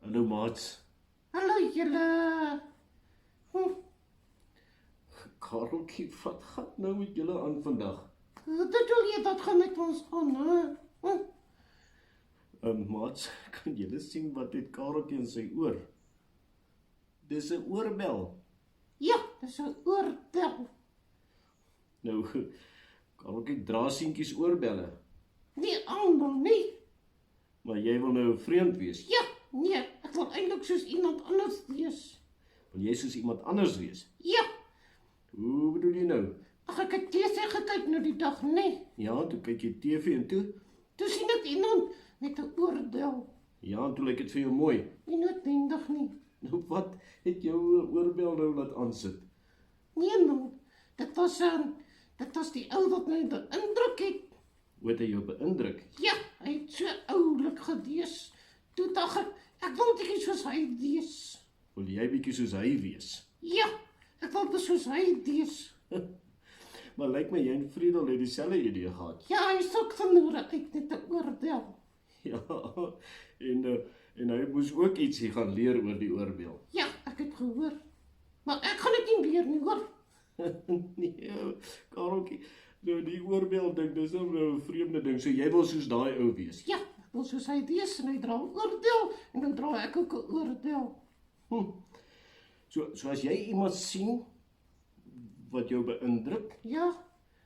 Hallo maats. Hallo julle. Kareltjie, wat gaan nou met julle aan vandag? Dit wil jy dat gaan met ons gaan, hè? Maats, kan julle sien wat het Kareltjie in sy oor? Dis 'n oorbel. Ja, dis 'n oorbel. Nou, Kareltjie dra seentjies oorbelle, Nie almal nie. maar jy wil nou vreemd wees. Ja, nee, ek wil eintlik soos iemand anders wees. Wil jy soos iemand anders wees? Ja, Hoe bedoel jy nou? ag ek het TV gekyk nou die dag, nee. Ja, toe kyk jy TV en toe? Toe sien ek iemand met 'n oorbel. Ja, en toe lyk dit vir jou mooi. Nie noodwendig nie. Nou wat het jou oorbel nou laat aansit? Nee man, dit was die ou wat my beïndruk het. Hoe het hy jou beïndruk? Ja, hy het so oulik gewees. Toe dink ek wil bietjie soos hy wees. Wil jy bietjie soos hy wees? Ja, ek wil soos hy wees. Maar lyk my jy en Friedel het dieselfde idee gehad. Ja, hy sok vanmôre uit met 'n oorbel. Ja, en hy moes ook ietsie gaan leer oor die oorbel. Ja, ek het gehoor. Maar ek gaan dit nie leer nie, hoor. Nee, Kareltjie, nou die oorbel ding, dis nou 'n vreemde ding. So jy wil soos daai ou wees. Ja, ek wil soos hy wees en hy dra 'n oorbel en dan dra ek ook 'n oorbel. So as jy iemand sien wat jou beïndruk, Ja,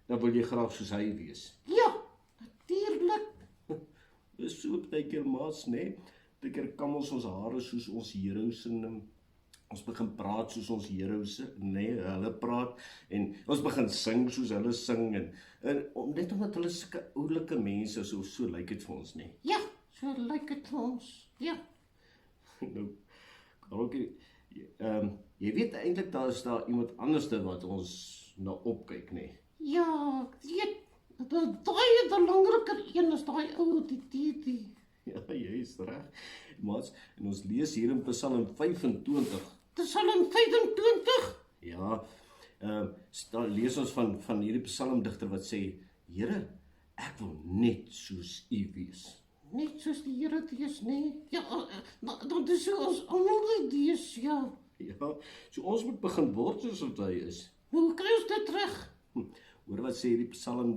dan wil jy graag soos hy wees. ja, natuurlik. Dis so partykeer maats, né? Partykeer kam ons hare soos ons heroes en ons begin praat soos ons heroes, né? Hulle praat en ons begin sing soos hulle sing en net omdat hulle sulke oulike mense is, so lyk dit vir ons, né? Ja, so lyk dit vir ons. Ja, Nou, Kareltjie, jy weet eintlik daar is iemand anderste wat ons na opkyk, né? ja, ek weet. Daai belangriker een is daai ou die TV. Ja, jy is reg. Maats, en ons lees hier in Psalm 25. Psalm 25. Ja, lees ons van hierdie psalmdigter wat sê, Here, ek wil net soos U wees. Net soos die Here wees, nee. Ja, dan is so ons almal wees, ja. Ja, so ons moet begin word soos wat hy is. Hoe kry ons dit reg? Hoor wat sê hierdie psalm,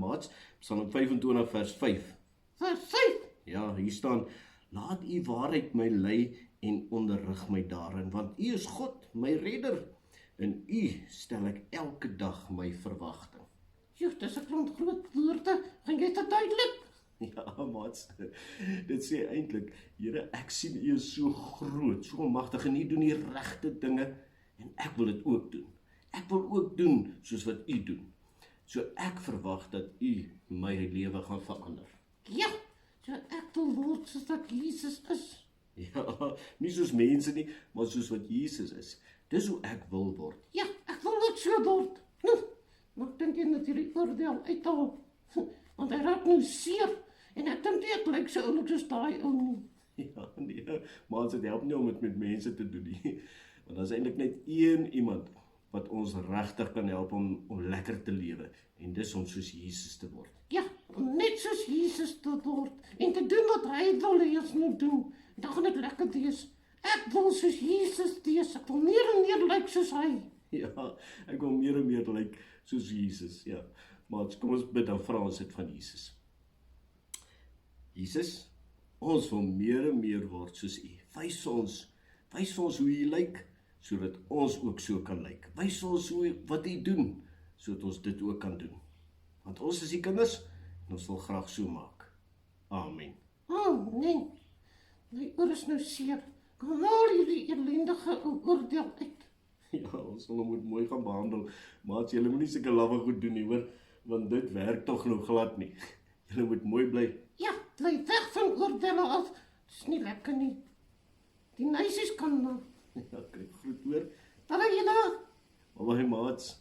maats, Psalm 25 vers 5. Vers 5. Ja, hier staan, laat U waarheid my lei en onderrig my daarin, want U is God, my redder. In U stel ek elke dag my verwagting. Joh, dis 'n klomp groot woorde. Gaan jy dit duidelik? Ja, maats, dit sê eintlik, Here, ek sien U is so groot, so magtig en U doen die regte dinge en ek wil dit ook doen. Ek wil ook doen soos wat U doen. So ek verwag dat U my lewe gaan verander. Ja, so ek wil word soos dat Jesus is. Ja, nie soos mense nie, maar soos wat Jesus is. Dis hoe ek wil word. Ja, ek wil ook so word. Maar ek dink jy moet hierdie oordeel uithaal. Want hy raak nou seer en ek dink nie ek lyk so oulik soos daai ou nie. Ja, nee, maar dit help nie om dit met mense te doen nie. Want daar is eintlik net een iemand wat ons regtig kan help om lekker te lewe. En dis om soos Jesus te word. Ja, om net soos Jesus te word en te doen wat hy wil hê ons moet doen. En dan gaan dit lekker wees. Ek wil soos Jesus wees. Ek wil meer en meer lyk soos hy. Ja, ek wil meer en meer lyk soos Jesus, ja. Maar kom ons bid, dan vra ons dit van Jesus. Jesus, ons wil meer en meer word soos U. Wys vir ons hoe U lyk, sodat ons ook so kan lyk. Wys ons wat U doen, sodat ons dit ook kan doen. Want ons is die kinders, en ons wil graag so maak. Amen. Oh, nee. My oor is nou seer. Kom haal hierdie ellendige oordeel uit. Ja, ons sal hom mooi gaan behandel. Maats, julle moenie sulke lawwe goed doen nie, hoor, want dit werk tog nou glad nie. Julle moet mooi bly. Ja, bly weg van oordeele af. Dis nie lekker nie. Die meisies kan maar. Ja, kyk, groet hoor. Hallo julle. Bye, maats.